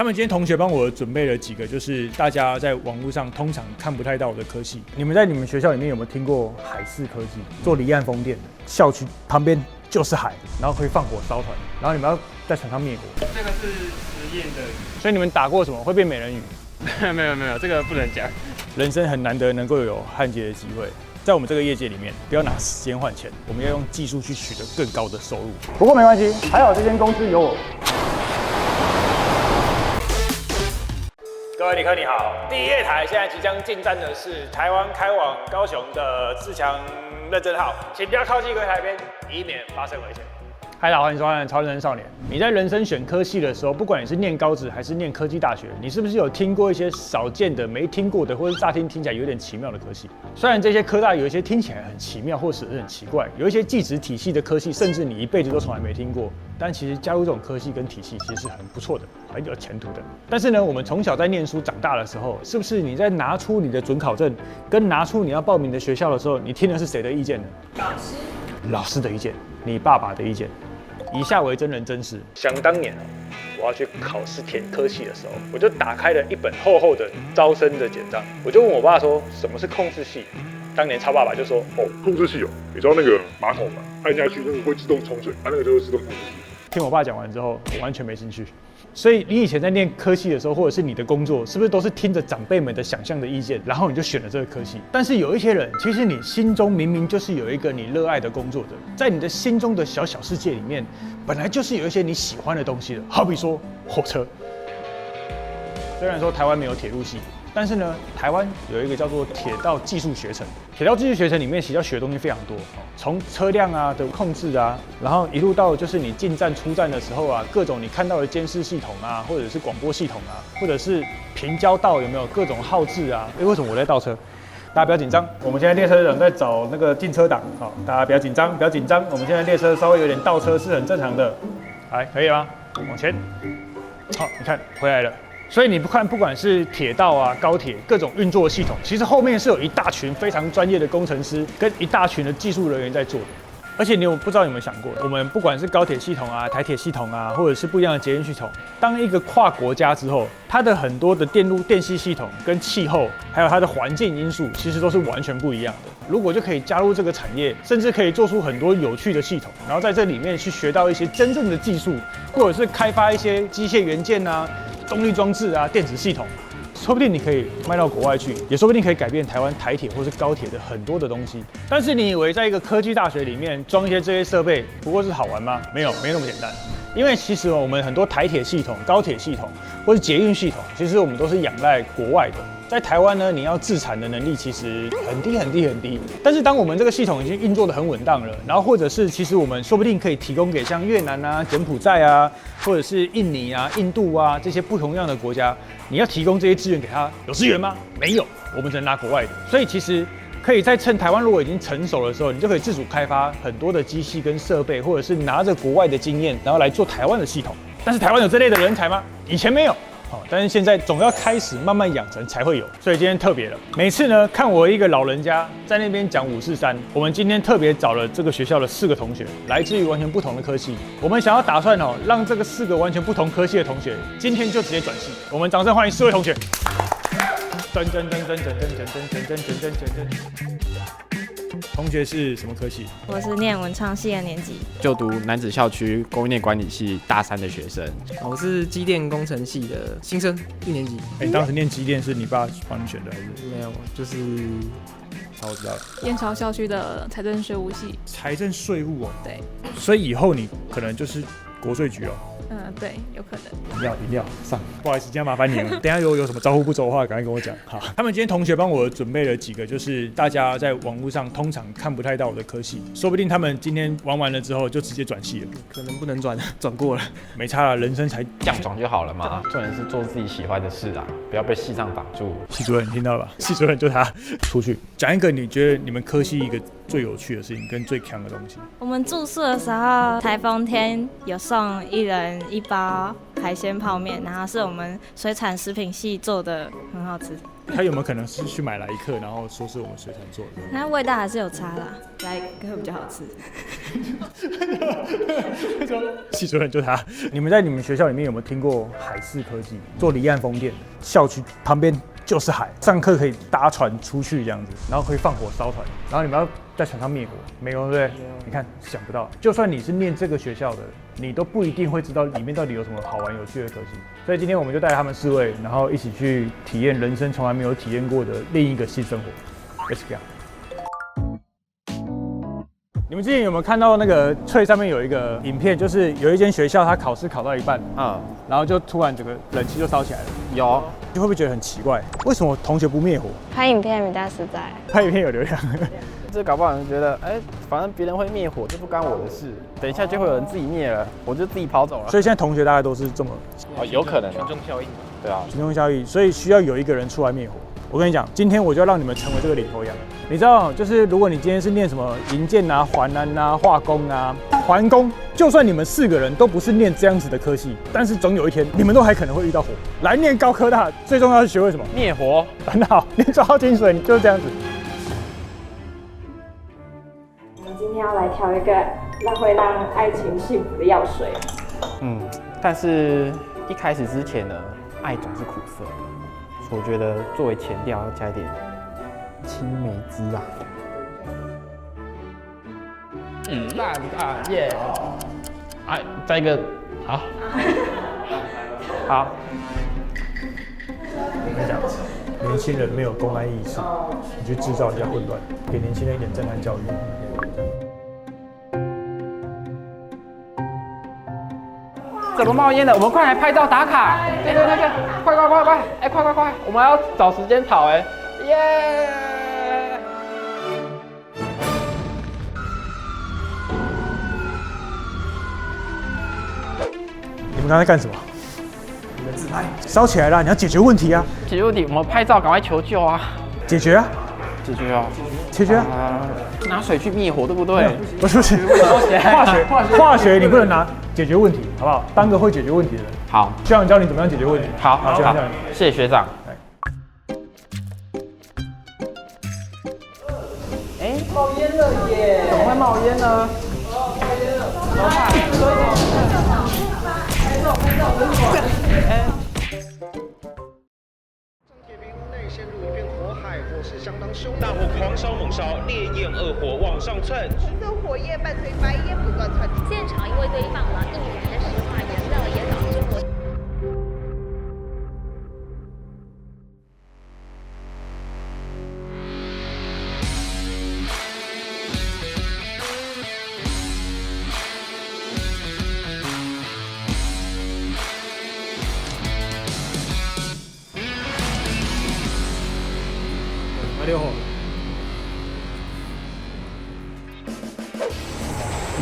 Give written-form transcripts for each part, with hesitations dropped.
他们今天同学帮我准备了几个，就是大家在网络上通常看不太到的科系。你们在你们学校里面有没有听过海事科技？做离岸风电的，校区旁边就是海，然后可以放火烧船，然后你们要在船上灭火。这个是实验的鱼，所以你们打过什么会变美人鱼？没有，这个不能讲。人生很难得能够有焊接的机会。在我们这个业界里面，不要拿时间换钱，我们要用技术去取得更高的收入。不过没关系，还好这间公司有我。各位旅客你好，第一夜台现在即将进站的是台湾开往高雄的自强认证号，请不要靠近柜台边，以免发生危险。嗨，大家好，欢迎收看《超人少年》。你在人生选科系的时候，不管你是念高职还是念科技大学，你是不是有听过一些少见的、没听过的，或者乍听起来有点奇妙的科系？虽然这些科大有一些听起来很奇妙，或是很奇怪，有一些技职体系的科系，甚至你一辈子都从来没听过。但其实加入这种科系跟体系，其实是很不错的，很有前途的。但是呢，我们从小在念书长大的时候，是不是你在拿出你的准考证，跟拿出你要报名的学校的时候，你听的是谁的意见呢？老师的意见，你爸爸的意见。以下为真人真事。想当年我要去考试填科系的时候，我就打开了一本厚厚的招生的简章，我就问我爸说什么是控制系。当年超爸爸就说控制器你知道那个马桶吗？按下去那个会自动冲水，那个就是自动控制器。听我爸讲完之后，我完全没兴趣。所以你以前在念科系的时候，或者是你的工作，是不是都是听着长辈们的想象的意见，然后你就选了这个科系？但是有一些人，其实你心中明明就是有一个你热爱的工作的，在你的心中的小小世界里面，本来就是有一些你喜欢的东西的。好比说火车，虽然说台湾没有铁路系，但是呢，台湾有一个叫做铁道技术学程。铁道技术学程里面其实要学的东西非常多，从车辆的控制啊，然后一路到就是你进站出站的时候啊，各种你看到的监视系统啊，或者是广播系统啊，或者是平交道有没有各种号志啊？为什么我在倒车？大家不要紧张，我们现在列车长在找那个进车档，大家不要紧张，不要紧张，我们现在列车稍微有点倒车是很正常的。来，可以吗？往前，好，你看回来了。所以你不管是铁道啊、高铁各种运作系统，其实后面是有一大群非常专业的工程师跟一大群的技术人员在做的。而且你不知道有没有想过，我们不管是高铁系统啊、台铁系统啊，或者是不一样的捷运系统，当一个跨国家之后，它的很多的电系系统跟气候，还有它的环境因素，其实都是完全不一样的。如果就可以加入这个产业，甚至可以做出很多有趣的系统，然后在这里面去学到一些真正的技术，或者是开发一些机械元件啊、动力装置啊、电子系统，说不定你可以卖到国外去，也说不定可以改变台湾台铁或是高铁的很多的东西。但是你以为在一个科技大学里面装一些这些设备，不过是好玩吗？没那么简单。因为其实我们很多台铁系统、高铁系统或是捷运系统，其实我们都是仰赖国外的。在台湾呢，你要自产的能力其实很低。但是当我们这个系统已经运作得很稳当了，然后或者是其实我们说不定可以提供给像越南啊、柬埔寨啊，或者是印尼啊、印度啊这些不同样的国家，你要提供这些资源给他，有资源吗？没有，我们只能拿国外的。所以其实可以在趁台湾如果已经成熟的时候，你就可以自主开发很多的机器跟设备，或者是拿着国外的经验，然后来做台湾的系统。但是台湾有这类的人才吗？以前没有。但是现在总要开始慢慢养成才会有，所以今天特别了。每次呢，看我一个老人家在那边讲543，我们今天特别找了这个学校的4个同学，来自于完全不同的科系。我们想要打算让这个4个完全不同科系的同学，今天就直接转系。我们掌声欢迎4位同学。同学是什么科系？我是念文创系的年级，就读男子校区供应链管理系大3的学生。我是机电工程系的新生1年级。当时念机电是你爸帮你选的还是？没有，就是我知道了。燕巢校区的财政税务系。财政税务对。所以以后你可能就是国税局对，有可能。饮料上，不好意思，今天麻烦你了。等一下有什么招呼不周的话，赶快跟我讲。好，他们今天同学帮我准备了几个，就是大家在网络上通常看不太到的科系，说不定他们今天玩完了之后就直接转系了。可能不能转过了，没差了，人生才这样转就好了嘛。重点是做自己喜欢的事啊，不要被系上绑住。系主任听到了吧？系主任就他出去讲一个你觉得你们科系一个最有趣的事情跟最强的东西。我们住宿的时候，台风天有送1人1包海鲜泡面，然后是我们水产食品系做的，很好吃。他有没有可能是去买来客，然后说是我们水产做的？那味道还是有差啦，来客比较好吃。系主任就他。你们在你们学校里面有没有听过海事科技做离岸风电的？校区旁边就是海，上课可以搭船出去这样子，然后可以放火烧船，然后你们要在船上灭火，没有对不对？你看想不到，就算你是念这个学校的，你都不一定会知道里面到底有什么好玩有趣的科技。所以今天我们就带他们4位，然后一起去体验人生从来没有体验过的另一个新生活。Let's go。你们之前有没有看到那个翠上面有一个影片，就是有一间学校，它考试考到一半，然后就突然整个冷气就烧起来了。有，你会不会觉得很奇怪？为什么同学不灭火？拍影片比较实在。拍影片有流量。这搞不好有人觉得，反正别人会灭火，这不干我的事。等一下就会有人自己灭了，我就自己跑走了。所以现在同学大概都是这么有可能群众效应。对啊，群众效益，所以需要有一个人出来灭火。我跟你讲，今天我就要让你们成为这个领头羊。你知道，就是如果你今天是念什么营建啊、环安啊、化工啊、环工，就算你们4个人都不是念这样子的科系，但是总有一天你们都还可能会遇到火。来念高科大，最重要是学会什么？灭火。很好，你抓到精髓，你就是这样子。我们今天要来调一个会让爱情幸福的药水。但是一开始之前呢，爱总是苦涩的。我觉得作为前调要加一点青梅汁啊。烂啊耶！再一个好。好。我跟你讲，年轻人没有公安意识，你去制造一下混乱，给年轻人一点震撼教育。怎么冒烟了？我们快来拍照打卡！对，快！快！我们要找时间跑耶！你们刚才干什么？你们自拍，烧起来了，你要解决问题啊！解决问题，我们拍照赶快求救啊！解决啊！解决啊！拿水去灭火，对不对？不是，化学你不能拿解决问题，好不好？当个会解决问题的人。好，学长教你怎么样解决问题。好，学长教你。谢谢学长。冒烟了耶！怎么会冒烟呢？怎么办？铁皮屋内陷入一片火海，火势相当凶。大火狂烧猛烧，烈焰恶火往上窜，红色火焰伴随白烟不断窜。现场因为堆放了易燃的石化原料，也导致火。6号。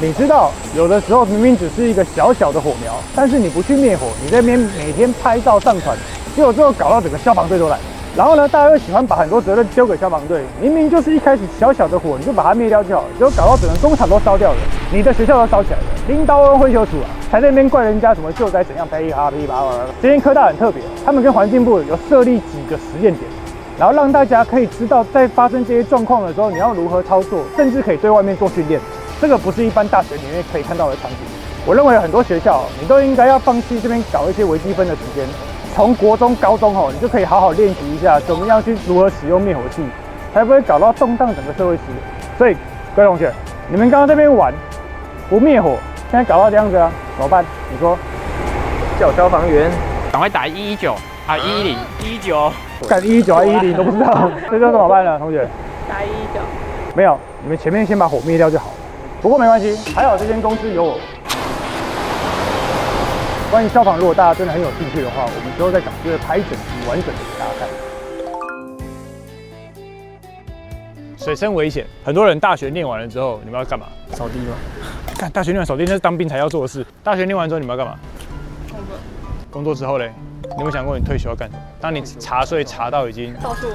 你知道，有的时候明明只是一个小小的火苗，但是你不去灭火，你在那边每天拍照上传，结果最后搞到整个消防队都来了。然后呢，大家又喜欢把很多责任丢给消防队，明明就是一开始小小的火，你就把它灭掉就好了，结果搞到整个工厂都烧掉了，你的学校都烧起来了，领导恩会修处啊，还在那边怪人家什么救灾怎样噼啪。今天科大很特别，他们跟环境部有设立几个实验点。然后让大家可以知道，在发生这些状况的时候，你要如何操作，甚至可以对外面做训练。这个不是一般大学里面可以看到的场景。我认为很多学校，你都应该要放弃这边搞一些微积分的时间，从国中、高中你就可以好好练习一下，怎么样去如何使用灭火器，才不会搞到动荡整个社会事业。所以各位同学，你们刚刚这边玩不灭火，现在搞到这样子啊，怎么办？你说？叫消防员，赶快打119啊，110，119。干119还110都不知道，这怎么办呢？同学，打119。没有，你们前面先把火灭掉就好了。不过没关系，还好这间公司有我。关于消防，如果大家真的很有兴趣的话，我们之后再找机会拍一整集完整的给大家看。水深危险，很多人大学念完了之后，你们要干嘛？扫地吗？看大学念完扫地那是当兵才要做的事。大学念完之后你们要干嘛？工作。工作之后嘞？你有没有想过你退休要干什么？当你查税查到已经到处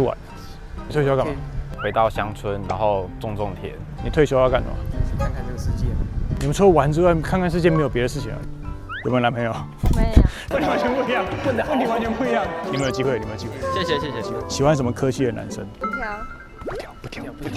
玩，你退休要干嘛？回到乡村，然后种田。你退休要干什么？看看这个世界。你们除了玩之外，看看世界没有别的事情啊？有没有男朋友？没有。完全不一样。样，问题完全不一样。你们有机会，你们有机会。谢谢。喜欢什么科系的男生？不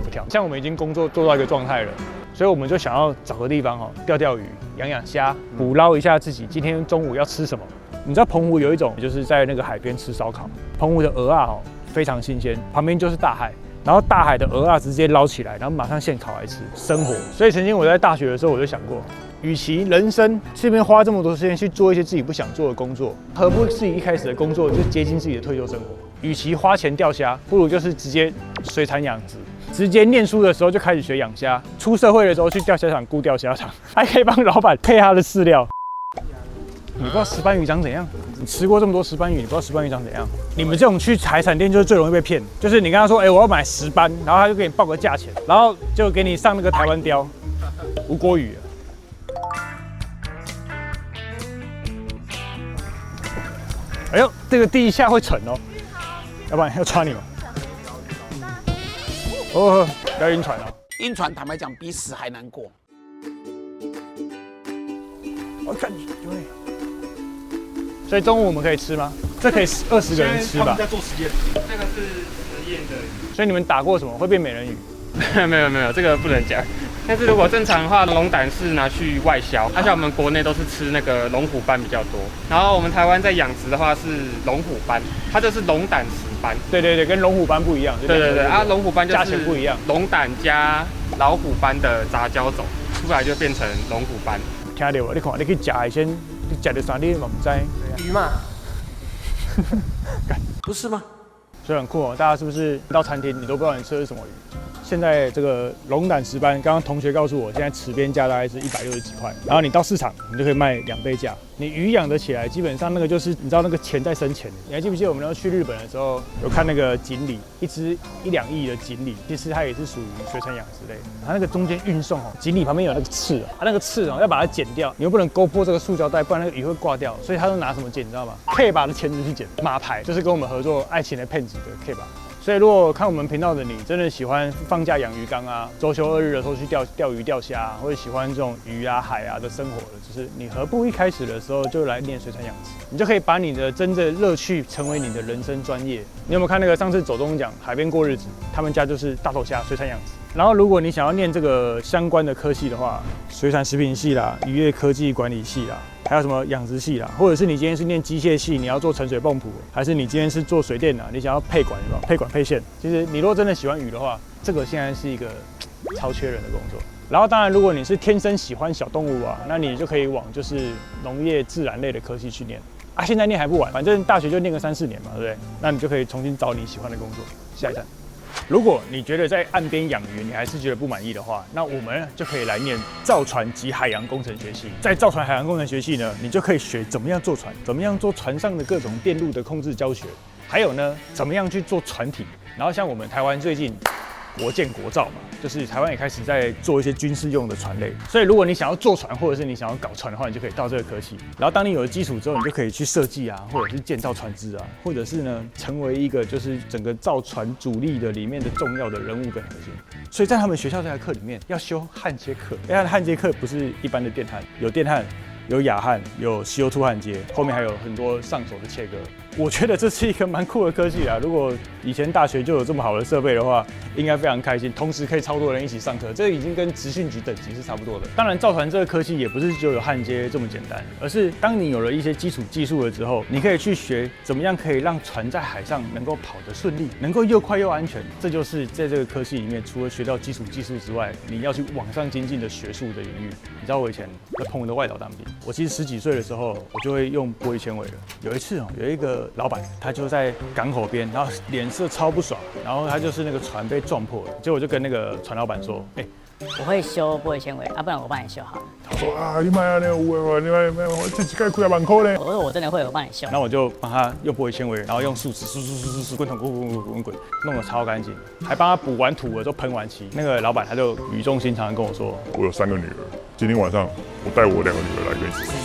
挑。像我们已经工作做到一个状态了，所以我们就想要找个地方钓鱼、养虾，捕捞一下自己今天中午要吃什么。你知道澎湖有一种就是在那个海边吃烧烤，澎湖的鹅啊非常新鲜，旁边就是大海。然后大海的鹅啊直接捞起来，然后马上现烤来吃，生活。所以曾经我在大学的时候，我就想过，与其人生这边花这么多时间去做一些自己不想做的工作，何不自己一开始的工作就接近自己的退休生活？与其花钱钓虾，不如就是直接水产养殖，直接念书的时候就开始学养虾，出社会的时候去钓虾场雇钓虾场，还可以帮老板配他的饲料。你不知道石斑鱼长怎样？你吃过这么多石斑鱼，你不知道石斑鱼长怎样？你们这种去海产店就是最容易被骗，就是你跟他说，我要买石斑，然后他就给你报个价钱，然后就给你上那个台湾鲷、无锅鱼。哎呦，这个第一下会沉哦，要不然要抓你们。哦，不要晕船哦。晕船坦白讲比死还难过。我看你对。所以中午我们可以吃吗？这可以20个人吃吧？他们在做实验，这个是实验的。所以你们打过什么会变美人鱼？没有，这个不能讲。但是如果正常的话，龙胆是拿去外销，而且我们国内都是吃那个龙虎斑比较多。然后我们台湾在养殖的话是龙虎斑，它就是龙胆石斑。对，跟龙虎斑不一样。对啊，龙虎斑就是价钱不一样，龙胆加老虎斑的杂交种，出来就变成龙虎斑。听到无？你看，你去吃海鲜，你吃的啥你嘛不知？鱼嘛，不是吗？所以很酷哦，大家是不是到餐厅你都不知道你吃的是什么鱼？现在这个龙胆石斑，刚刚同学告诉我，现在池边价大概是160几块，然后你到市场你就可以卖2倍价。你鱼养得起来，基本上那个就是你知道那个钱在生钱。你还记不记得我们要去日本的时候，有看那个锦鲤，一只1、2亿的锦鲤，其实它也是属于水产养殖类。它那个中间运送锦鲤旁边有那个刺它那个刺要把它剪掉，你又不能勾破这个塑胶袋，不然那个鱼会挂掉，所以它都拿什么剪，你知道吗 ？K 把的钳子去剪，马牌就是跟我们合作爱情的骗子的 K 把。所以，如果看我们频道的你，真的喜欢放假养鱼缸啊，周休2日的时候去钓鱼钓虾，或者喜欢这种鱼啊海啊的生活的，就是你何不一开始的时候就来念水产养殖，你就可以把你的真正乐趣成为你的人生专业。你有没有看那个上次走中讲海边过日子，他们家就是大头虾水产养殖。然后，如果你想要念这个相关的科系的话，水产食品系啦、渔业科技管理系啦，还有什么养殖系啦，或者是你今天是念机械系，你要做沉水泵浦，还是你今天是做水电啦，你想要配管是吧？配管配线，其实你如果真的喜欢鱼的话，这个现在是一个超缺人的工作。然后当然，如果你是天生喜欢小动物啊，那你就可以往就是农业自然类的科系去念啊。现在念还不晚，反正大学就念个3、4年嘛，对不对？那你就可以重新找你喜欢的工作。下一站。如果你觉得在岸边养鱼你还是觉得不满意的话，那我们就可以来念造船及海洋工程学系。在造船海洋工程学系呢，你就可以学怎么样做船，怎么样做船上的各种电路的控制教学，还有呢，怎么样去做船体。然后像我们台湾最近国建国造嘛，就是台湾也开始在做一些军事用的船类，所以如果你想要坐船，或者是你想要搞船的话，你就可以到这个科系。然后当你有了基础之后，你就可以去设计啊，或者是建造船只啊，或者是呢成为一个就是整个造船主力的里面的重要的人物跟核心。所以在他们学校这台课里面要修焊接课，因为焊接课不是一般的电焊，有电焊。有氩焊，有 CO2 焊接，后面还有很多上手的切割。我觉得这是一个蛮酷的科技啊！如果以前大学就有这么好的设备的话，应该非常开心。同时可以超多人一起上课，这已经跟职训局等级是差不多的。当然，造船这个科技也不是只有焊接这么简单，而是当你有了一些基础技术了之后，你可以去学怎么样可以让船在海上能够跑得顺利，能够又快又安全。这就是在这个科系里面，除了学到基础技术之外，你要去往上精进的学术的领域。你知道我以前在澎湖的外岛当兵，我其实10几岁的时候，我就会用玻璃纤维了。有一次有一个老板，他就在港口边，然后脸色超不爽，然后他就是那个船被撞破了，结果我就跟那个船老板说，我会修玻璃纤维，不然我帮你修好了。他说啊，你买啊，那有你买，我这几块亏2万块呢。我说我真的会，我帮你修。然后我就帮他用玻璃纤维，然后用树枝滚，弄得超干净，还帮他补完土了，都喷完漆。那个老板他就语重心长地跟我说，我有3个女儿，今天晚上我带我2个女儿来跟你吃饭。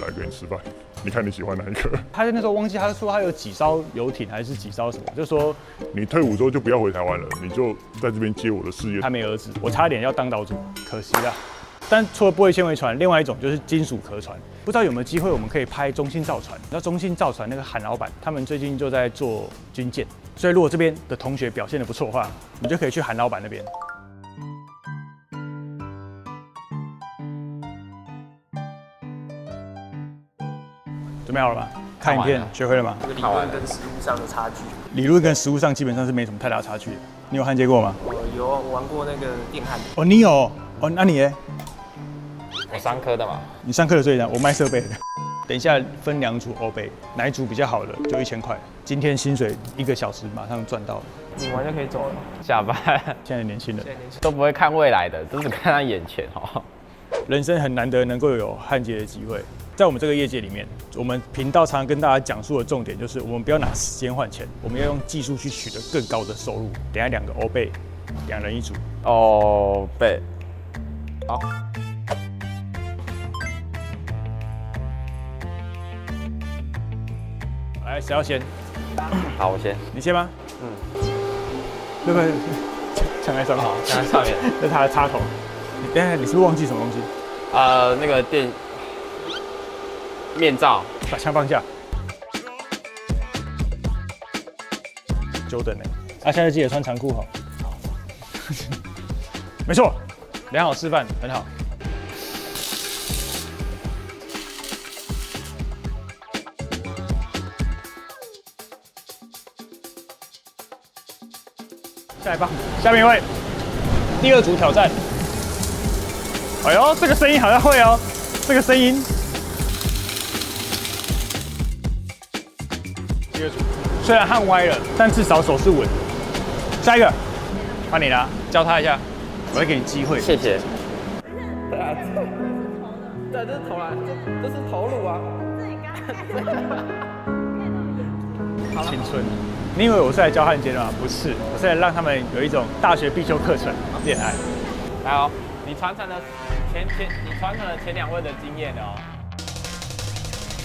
来跟你吃饭，你看你喜欢哪一个？他那时候忘记他说他有几艘游艇还是几艘什么，就说你退伍之后就不要回台湾了，你就在这边接我的事业。他没儿子，我差点要当岛主，可惜了。但除了玻璃纤维船，另外一种就是金属壳船。不不知道有没有机会我们可以拍中信造船。那中信造船那个韩老板，他们最近就在做军舰，所以如果这边的同学表现得不错的话，你就可以去韩老板那边。准备好了吗？看影片学会了吗？这个理论跟实物上的差距。理论跟实物上基本上是没什么太大差距的。你有焊接过吗？我玩过那个电焊。哦，你有哦？那你呢？我商科的嘛。你上课的最难，我卖设备的。等一下分2组欧杯，哪一组比较好的就1000块。今天薪水1个小时马上赚到了。你完就可以走了。下班。现在的年轻人都不会看未来的，只看他眼前哦。人生很难得能够有焊接的机会。在我们这个业界里面，我们频道常常跟大家讲述的重点就是，我们不要拿时间换钱，我们要用技术去取得更高的收入。等一下2个欧贝，2人1组。欧贝，好。来，谁要先？好，我先。你先吗？嗯。对不对？抢在上面。抢在上面。这是他的插头。你等一下，你是不是忘记什么东西？那个面罩。把枪放下。久等呢。啊，现在记得穿长裤哈。没错，良好示范，很好。下一棒，下面一位，第2组挑战。哎呦，这个声音好像会哦，这个声音。第2组，虽然焊歪了，但至少手是稳。下一个，换你了，教他一下，我会给你机会。谢谢。对啊，这是头啦，这是头颅啊。青春。你以为我是来教焊接的吗？不是，我是来让他们有一种大学必修课程——恋爱。来哦，你传承了前2位的经验的哦。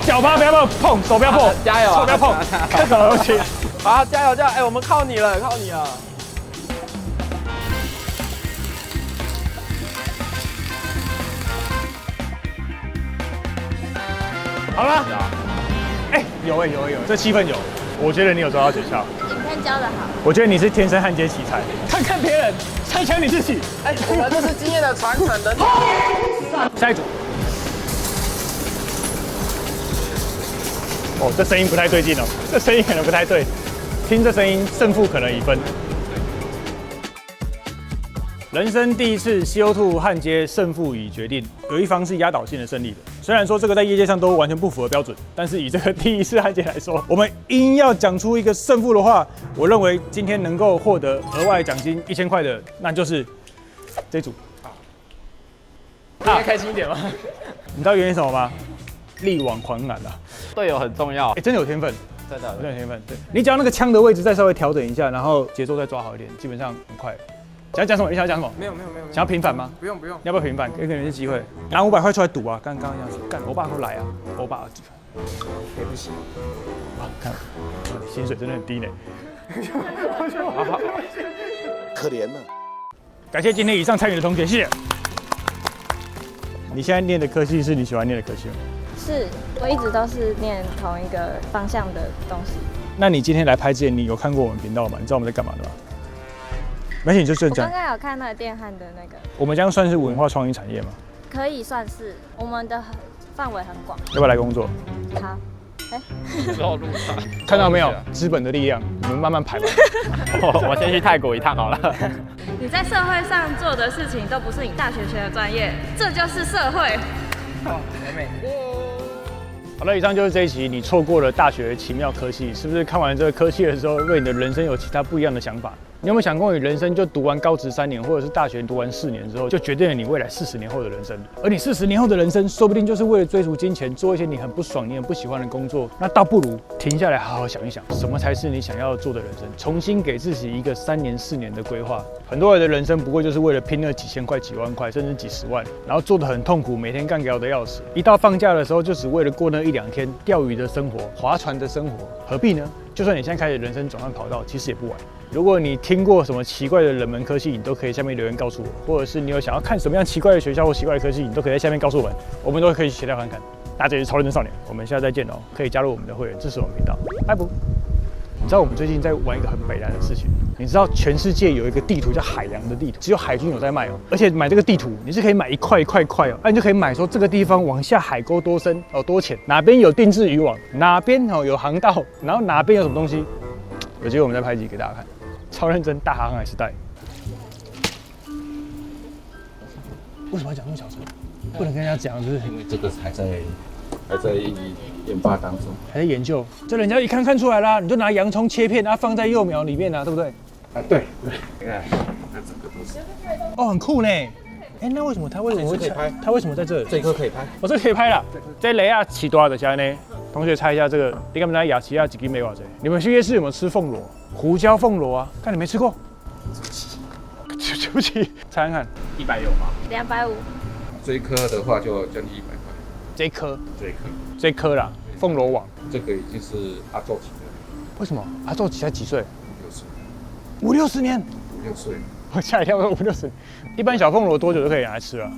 脚吧不要碰，手不要碰，加油！手不要碰，看手都行。好，加油！哎，我们靠你了，靠你了。好了。哎，有，这气氛有。我觉得你有抓到诀窍。影片教的好。我觉得你是天生焊接奇才。看看别人，猜想你自己。哎，我们这是经验的传承的。下一组。哦，这声音不太对劲哦，这声音可能不太对。听这声音，胜负可能已分。人生第一次 CO2 焊接胜负已决定，有一方是压倒性的胜利的。虽然说这个在业界上都完全不符合标准，但是以这个第一次焊接来说，我们硬要讲出一个胜负的话，我认为今天能够获得额外奖金1000块的，那就是这组。应该开心一点吗？你知道原因是什么吗？力挽狂澜啊！队友很重要。真的有天分，真的有天分。对，你只要那个枪的位置再稍微调整一下，然后节奏再抓好一点，基本上很快。想讲什么？你想讲什么？没有。想要平反吗？不用。要不要平反？给你是机会，拿500块出来赌啊！刚刚这样子，干，欧巴都来啊！欧巴，也不行。啊，看，薪水真的很低呢。可怜了。感谢今天以上参与的同学，谢谢。你现在念的科系是你喜欢念的科系吗？是，我一直都是念同一个方向的东西。那你今天来拍之前，你有看过我们频道吗？你知道我们在干嘛的吗？没事，你就顺讲。我刚刚有看那个电焊的那个。我们这样算是文化创意产业吗？可以算是，我们的范围很广。要不要来工作？好。绕路上看到没有？资本的力量，你们慢慢排吧。我先去泰国一趟好了。你在社会上做的事情都不是你大学学的专业，这就是社会。美美。好了，以上就是这一期你错过了大学奇妙科系，是不是看完这个科系的时候，对你的人生有其他不一样的想法？你有没有想过，你人生就读完高职3年，或者是大学读完4年之后，就决定了你未来40年后的人生？而你40年后的人生，说不定就是为了追逐金钱，做一些你很不爽、你很不喜欢的工作。那倒不如停下来，好好想一想，什么才是你想要做的人生？重新给自己一个3年、4年的规划。很多人的人生不过就是为了拼那几千块、几万块，甚至几十万，然后做得很痛苦，每天干掉的要死。一到放假的时候，就只为了过那1-2天钓鱼的生活、划船的生活，何必呢？就算你现在开始人生转换跑道，其实也不晚。如果你听过什么奇怪的冷门科系，你都可以下面留言告诉我，或者是你有想要看什么样奇怪的学校或奇怪的科系，你都可以在下面告诉我们，我们都可以协调看看。那这里是超认真少年，我们下次再见哦。可以加入我们的会员，支持我们频道，拜拜。你知道我们最近在玩一个很北烂的事情，你知道全世界有一个地图叫海洋的地图，只有海军有在卖哦。而且买这个地图，你是可以买一块一块哦，那你就可以买说这个地方往下海沟多深哦，多浅，哪边有定制渔网，哪边哦有航道，然后哪边有什么东西。有机会我们再拍一集给大家看，超认真大航海时代。为什么要讲那么小声？不能跟人家讲，是不是？因为这个还在研发当中，还在研究。这人家一看出来啦，你就拿洋葱切片，放在幼苗里面啊，对不对？啊，对，你看，那整个都是。哦，很酷呢。哎，那为什么他为什么会拍？他为什么在这？这一颗可以拍。我这可以拍了。这雷亚起多少的虾呢？同学猜一下这个，你敢不敢雅琪亚几斤没瓦这？你们去夜市有没有吃凤螺？胡椒凤螺啊？看你没吃过。对不起，猜看看，100有吗？250。这一颗的话就将近100块。这一颗？这一颗。这一颗啦，凤螺网。这个已经是阿宙级的。为什么？阿宙级才几岁？5、60。5、60年？5、6岁。我吓一跳，说5、60年。一般小凤螺多久就可以拿来吃了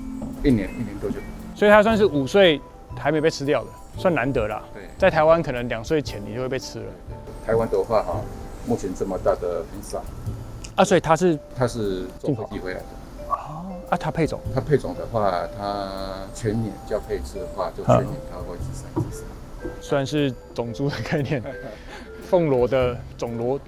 ？1年多久？所以它算是5岁还没被吃掉的，算难得啦。对，在台湾可能2岁前你就会被吃了。台湾的话哈，目前这么大的很少。啊，所以它是坐飞机回来的。哦，啊，它配种？它配种的话，它全年交配一次的话，就全年它会只生一次。虽然是种族的概念，凤螺的种螺